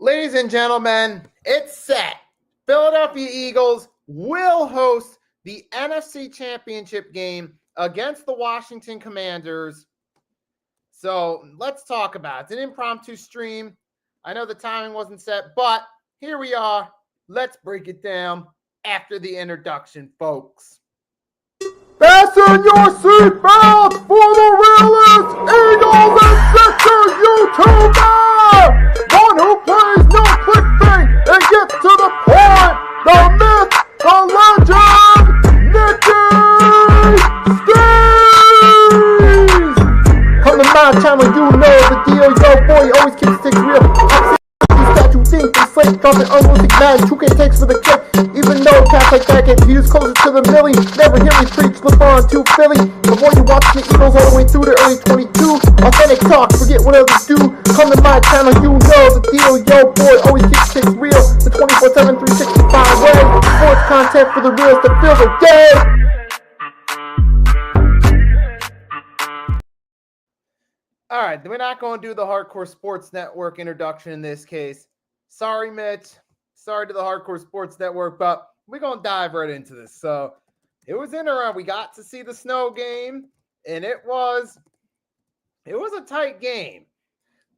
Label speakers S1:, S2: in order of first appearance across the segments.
S1: Ladies and gentlemen, it's set. Philadelphia Eagles will host the NFC Championship game against the Washington Commanders. So let's talk about it. It's an impromptu stream. I know the timing wasn't set, but here we are. Let's break it down after the introduction, folks.
S2: Fasten your seatbelts for the realest Eagles and Sixers YouTuber! One who plays no clickbait and gets to the point! The myth, the legend, Nicky Steves! Come to my channel, you know the deal. Yo, boy, always keeps things real. That you think they slate, dropping unrealistic mad 2K takes for the clip. Even though cats like that get views closer to the milli, never hear me preach, look on to Philly. Before you watch the Eagles all the way through the early 22, authentic talk, forget what others do. Come to my channel, you know the deal. Yo, boy, always keeps things real. The 24/7, 365 way. Sports content for the reals to fill the day.
S1: All right, we're not going to do the Hardcore Sports Network introduction in this case. Sorry, Mitch. Sorry to the Hardcore Sports Network, but we're going to dive right into this. So it was interesting. We got to see the snow game, and it was a tight game.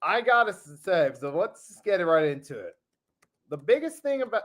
S1: I got to say, so let's get right into it. The biggest thing about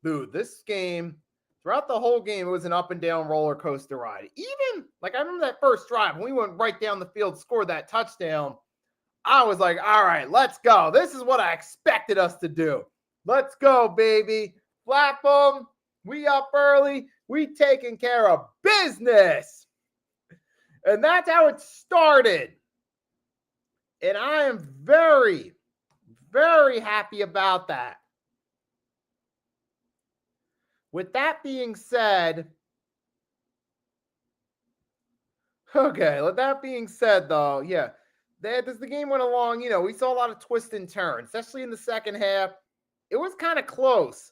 S1: this game, throughout the whole game, it was an up and down roller coaster ride. Even, I remember that first drive, when we went right down the field, scored that touchdown, I was like, all right, let's go. This is what I expected us to do. Let's go, baby. Flap them. We up early. We taking care of business. And that's how it started. And I am very, very happy about that. With that being said, though, yeah, as the game went along, we saw a lot of twists and turns, especially in the second half. It was kind of close.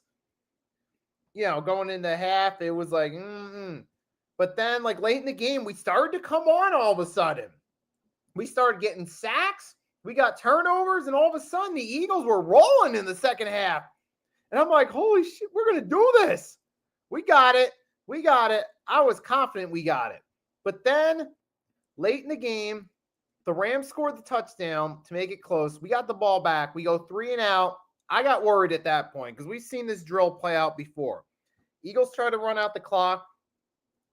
S1: Going into half, it was like, But then, late in the game, we started to come on all of a sudden. We started getting sacks. We got turnovers, and all of a sudden, the Eagles were rolling in the second half. And I'm like, holy shit, we're going to do this. We got it. I was confident we got it. But then, late in the game, the Rams scored the touchdown to make it close. We got the ball back. We go 3 and out. I got worried at that point because we've seen this drill play out before. Eagles try to run out the clock.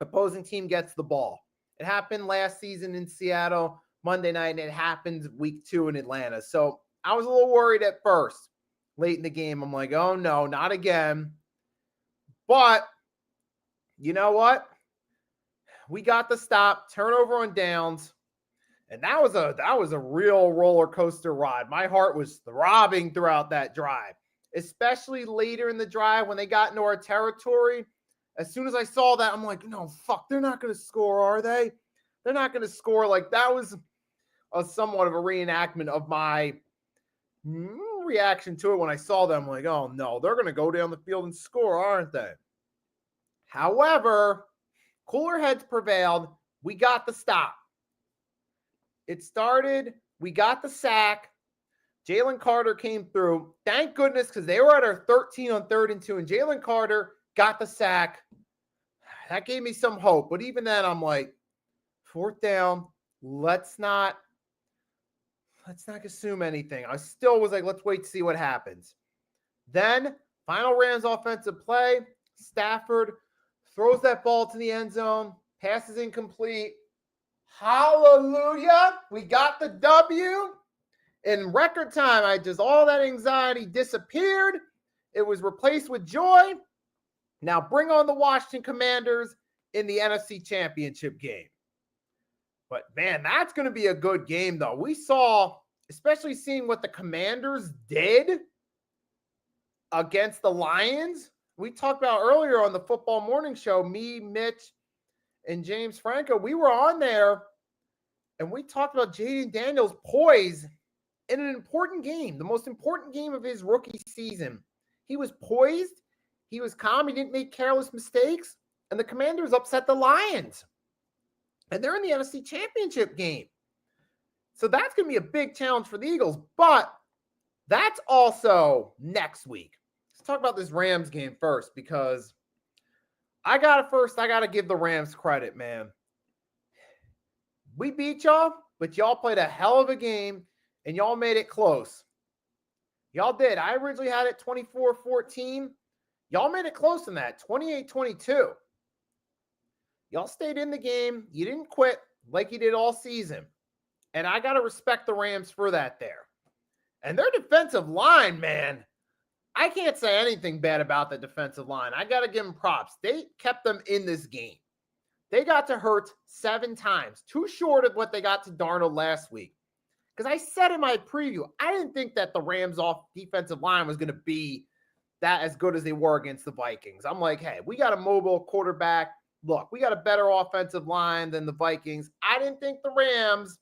S1: Opposing team gets the ball. It happened last season in Seattle, Monday night, and it happens week 2 in Atlanta. So I was a little worried at first. Late in the game, I'm like, oh no, not again. But you know what? We got the stop, turnover on downs, and that was a real roller coaster ride. My heart was throbbing throughout that drive, especially later in the drive when they got into our territory. As soon as I saw that, I'm like, no, fuck, they're not going to score, are they? They're not going to score. That was somewhat of a reenactment of my reaction to it when I saw them. Like, oh no, they're going to go down the field and score, aren't they? However, cooler heads prevailed. We got the stop. It started. We got the sack. Jalen Carter came through. Thank goodness, because they were at our 13 on 3rd and 2, and Jalen Carter got the sack. That gave me some hope. But even then, I'm like, 4th down. Let's not assume anything. I still was like, let's wait to see what happens. Then, final Rams offensive play. Stafford throws that ball to the end zone. Pass is incomplete. Hallelujah. We got the W. In record time, all that anxiety disappeared. It was replaced with joy. Now bring on the Washington Commanders in the NFC Championship game. But, man, that's going to be a good game, though. We saw, especially seeing what the Commanders did against the Lions. We talked about earlier on the Football Morning Show, me, Mitch, and James Franco. We were on there, and we talked about Jaden Daniels' poise in an important game, the most important game of his rookie season. He was poised. He was calm. He didn't make careless mistakes. And the Commanders upset the Lions. And they're in the NFC Championship game. So that's going to be a big challenge for the Eagles. But That's also next week. Let's talk about this Rams game first because I gotta give the Rams credit, man. We beat y'all, but y'all played a hell of a game and y'all made it close. Y'all did. I originally had it 24-14. Y'all made it close in that, 28-22. Y'all stayed in the game. You didn't quit like you did all season. And I got to respect the Rams for that there. And their defensive line, man, I can't say anything bad about the defensive line. I got to give them props. They kept them in this game. They got to Hurts 7 times, too short of what they got to Darnold last week. Because I said in my preview, I didn't think that the Rams off defensive line was going to be that as good as they were against the Vikings. I'm like, hey, we got a mobile quarterback. Look, we got a better offensive line than the Vikings. I didn't think the Rams,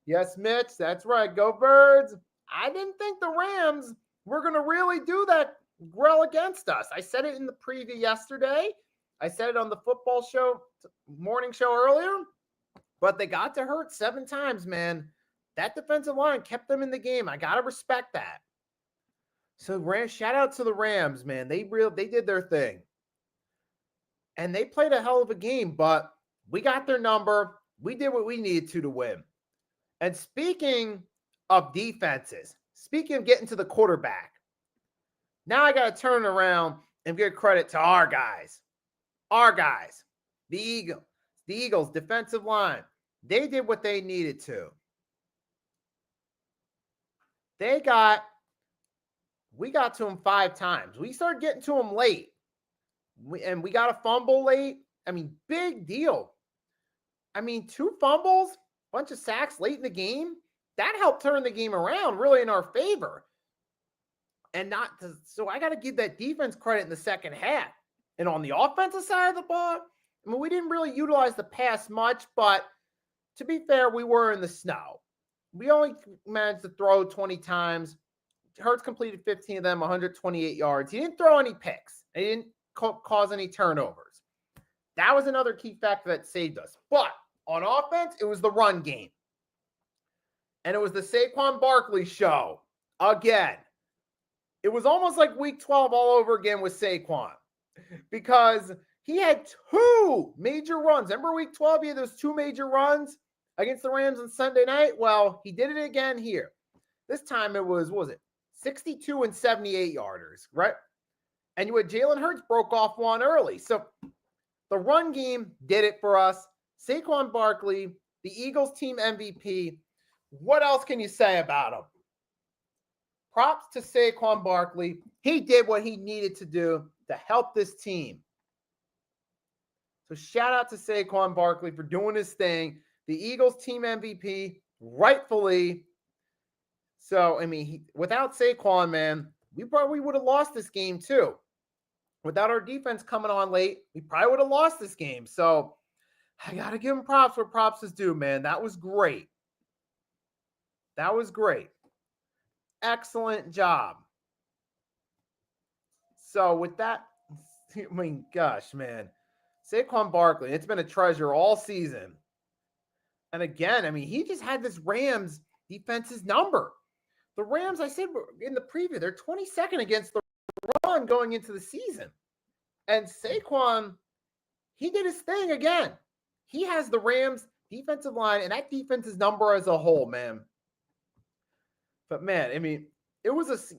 S1: yes, Mitch, that's right, go Birds. I didn't think the Rams were going to really do that well against us. I said it in the preview yesterday. I said it on the football show, morning show earlier, but they got to Hurt 7 times, man. That defensive line kept them in the game. I got to respect that. So shout out to the Rams, man. They did their thing. And they played a hell of a game, but we got their number. We did what we needed to win. And speaking of defenses, speaking of getting to the quarterback, now I got to turn around and give credit to our guys. Our guys, the Eagles defensive line. They did what they needed to. We got to them 5 times. We started getting to them late. We got a fumble late. I mean, big deal. I mean, 2 fumbles, bunch of sacks late in the game. That helped turn the game around really in our favor. So I got to give that defense credit in the second half. And on the offensive side of the ball, I mean, we didn't really utilize the pass much, but to be fair, we were in the snow. We only managed to throw 20 times. Hurts completed 15 of them, 128 yards. He didn't throw any picks. He didn't cause any turnovers. That was another key factor that saved us. But on offense, it was the run game. And it was the Saquon Barkley show again. It was almost like week 12 all over again with Saquon because he had 2 major runs. Remember week 12, he had those 2 major runs against the Rams on Sunday night? Well, he did it again here. This time it was, 62 and 78 yarders, right? And you had Jalen Hurts broke off one early. So the run game did it for us. Saquon Barkley, the Eagles team MVP. What else can you say about him? Props to Saquon Barkley. He did what he needed to do to help this team. So shout out to Saquon Barkley for doing his thing. The Eagles team MVP, rightfully. So, I mean, without Saquon, man, we probably would have lost this game too. Without our defense coming on late, we probably would have lost this game. So I got to give him props where props is due, man. That was great. That was great. Excellent job. So with that, I mean, gosh, man. Saquon Barkley, it's been a treasure all season. And again, I mean, he just had this Rams defense's number. The Rams, I said in the preview, they're 22nd against the run going into the season. And Saquon, he did his thing again. He has the Rams defensive line and that defense's number as a whole, man. But man, I mean, it was as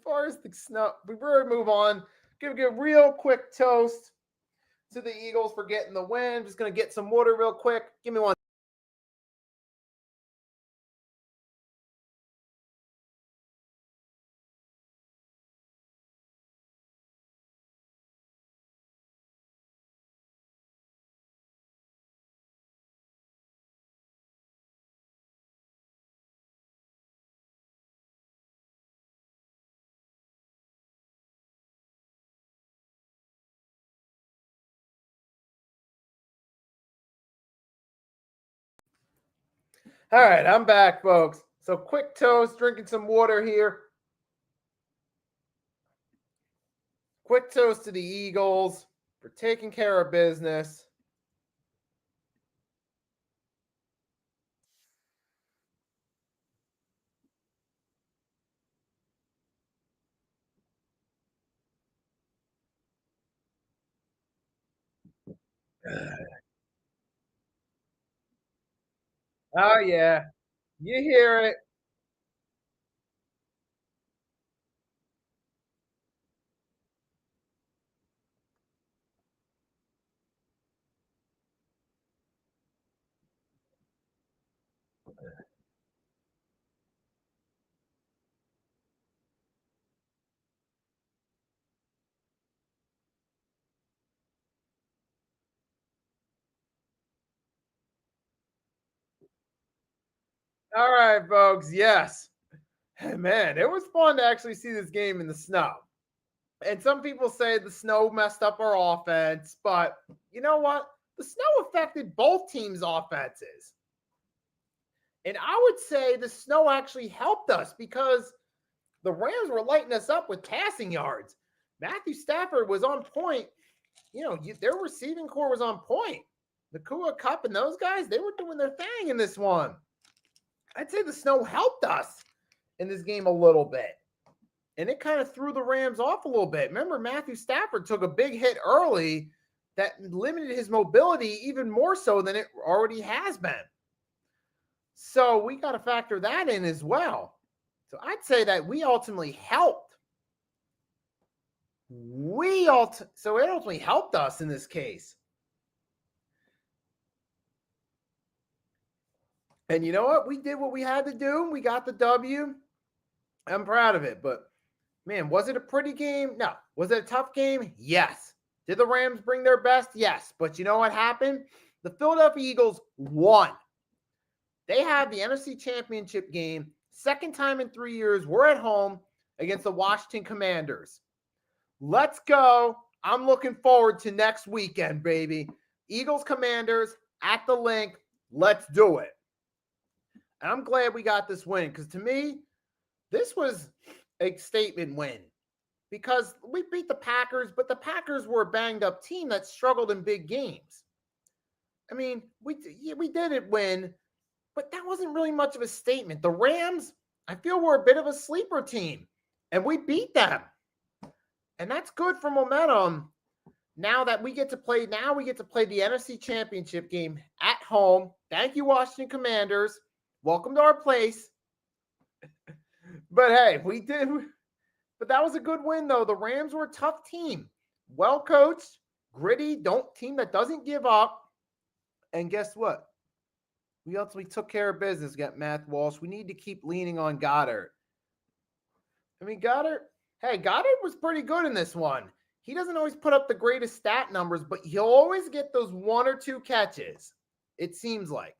S1: far as the snow, we better move on. Give a real quick toast to the Eagles for getting the win. Just going to get some water real quick. Give me one. All right, I'm back, folks. So quick toast, drinking some water here. Quick toast to the Eagles for taking care of business. Oh, yeah. You hear it. All right, folks. Yes. Hey, man, it was fun to actually see this game in the snow. And some people say the snow messed up our offense, but you know what? The snow affected both teams' offenses. And I would say the snow actually helped us because the Rams were lighting us up with passing yards. Matthew Stafford was on point. Their receiving core was on point. Nakua Cup and those guys, they were doing their thing in this one. I'd say the snow helped us in this game a little bit. And it kind of threw the Rams off a little bit. Remember, Matthew Stafford took a big hit early that limited his mobility even more so than it already has been. So we got to factor that in as well. So I'd say that we ultimately helped. So it ultimately helped us in this case. And you know what? We did what we had to do. We got the W. I'm proud of it. But man, was it a pretty game? No. Was it a tough game? Yes. Did the Rams bring their best? Yes. But you know what happened? The Philadelphia Eagles won. They have the NFC Championship game. Second time in 3 years. We're at home against the Washington Commanders. Let's go. I'm looking forward to next weekend, baby. Eagles Commanders at the link. Let's do it. And I'm glad we got this win because to me, this was a statement win because we beat the Packers, but the Packers were a banged up team that struggled in big games. I mean, we didn't win, but that wasn't really much of a statement. The Rams, I feel, were a bit of a sleeper team, and we beat them. And that's good for momentum. Now we get to play the NFC Championship game at home. Thank you, Washington Commanders. Welcome to our place. But hey, we did. But that was a good win, though. The Rams were a tough team. Well coached, gritty, team that doesn't give up. And guess what? We ultimately took care of business. Got Matt Walsh. We need to keep leaning on Goddard. I mean, Goddard was pretty good in this one. He doesn't always put up the greatest stat numbers, but he'll always get those one or two catches. It seems like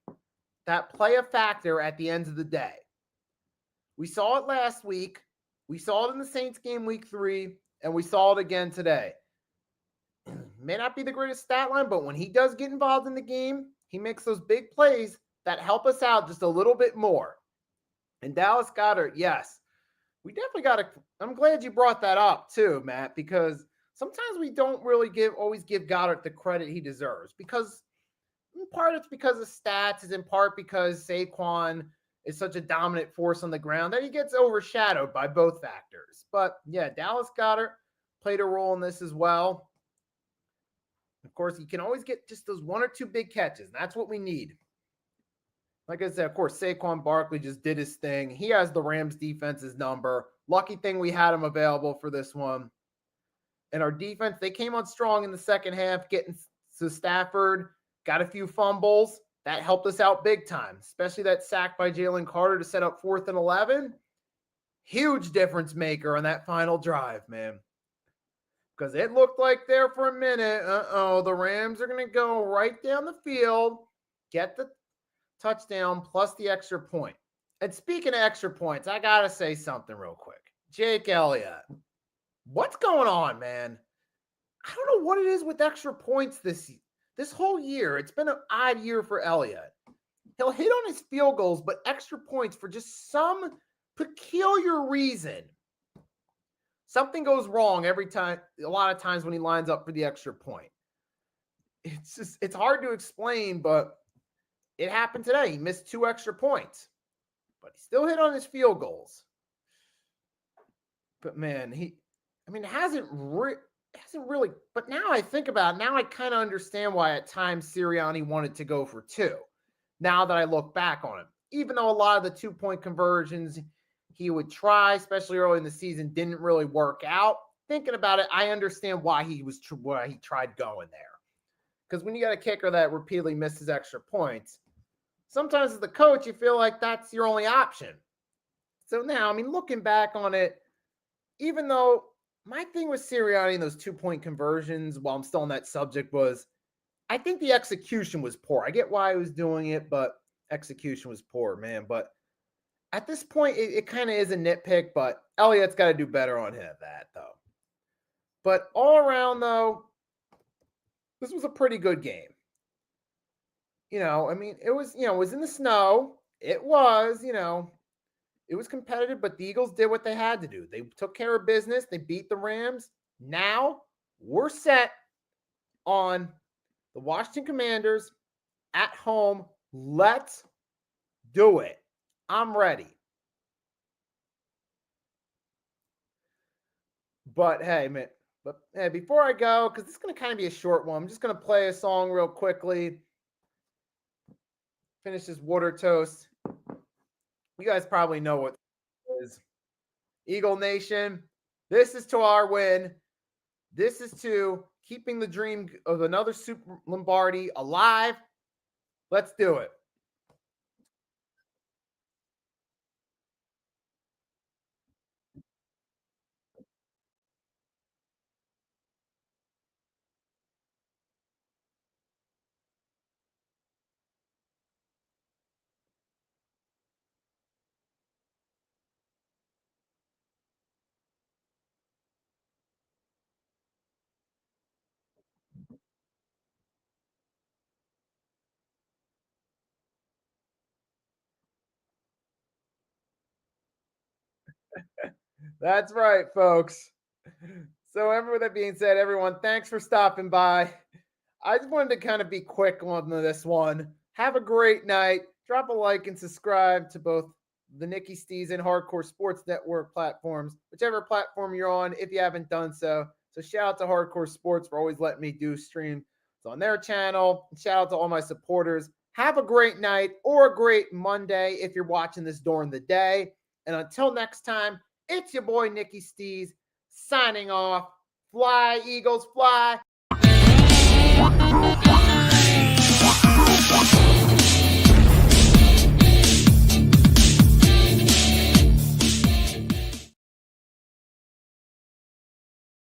S1: that play a factor at the end of the day. We saw it last week. We saw it in the Saints game week 3, and we saw it again today. May not be the greatest stat line, but when he does get involved in the game, he makes those big plays that help us out just a little bit more. And Dallas Goedert, yes, we definitely got to. I'm glad you brought that up too, Matt, because sometimes we don't really always give Goddard the credit he deserves because in part it's because of stats, is in part because Saquon is such a dominant force on the ground that he gets overshadowed by both factors. But yeah, Dallas Goedert played a role in this as well. Of course, you can always get just those one or two big catches. And that's what we need. Like I said, of course, Saquon Barkley just did his thing. He has the Rams defense's number. Lucky thing we had him available for this one. And our defense, they came on strong in the second half, getting to Stafford, got a few fumbles. That helped us out big time, especially that sack by Jalen Carter to set up 4th and 11. Huge difference maker on that final drive, man. Because it looked like there for a minute, the Rams are going to go right down the field, get the touchdown plus the extra point. And speaking of extra points, I got to say something real quick. Jake Elliott, what's going on, man? I don't know what it is with extra points this whole year. It's been an odd year for Elliott. He'll hit on his field goals, but extra points for just some peculiar reason. Something goes wrong every time, a lot of times when he lines up for the extra point. It's hard to explain, but it happened today. He missed 2 extra points, but he still hit on his field goals. But man, it hasn't hasn't really, but now I think about it, now I kind of understand why at times Sirianni wanted to go for two. Now that I look back on it, even though a lot of the 2 point conversions he would try, especially early in the season, didn't really work out. Thinking about it, I understand why why he tried going there. Because when you got a kicker that repeatedly misses extra points, sometimes as the coach, you feel like that's your only option. So now, I mean, looking back on it, even though my thing with Sirianni and those 2 point conversions, while I'm still on that subject, was I think the execution was poor. I get why he was doing it, but execution was poor, man. But at this point, it kind of is a nitpick, but Elliott's got to do better on him at that, though. But all around, though, this was a pretty good game. I mean, it was in the snow. It was, it was competitive, but the Eagles did what they had to do. They took care of business. They beat the Rams. Now we're set on the Washington Commanders at home. Let's do it. I'm ready. But hey, man, before I go, because this is going to kind of be a short one, I'm just going to play a song real quickly. Finish this water toast. You guys probably know what it is. Eagle Nation, this is to our win. This is to keeping the dream of another Super Lombardi alive. Let's do it. That's right, folks. So, with that being said, everyone, thanks for stopping by. I just wanted to kind of be quick on this one. Have a great night. Drop a like and subscribe to both the Nikki Stees and Hardcore Sports Network platforms, whichever platform you're on, if you haven't done so. So shout out to Hardcore Sports for always letting me do stream. It's on their channel. Shout out to all my supporters. Have a great night or a great Monday if you're watching this during the day. And until next time, it's your boy Nikki Stees signing off. Fly, Eagles, fly.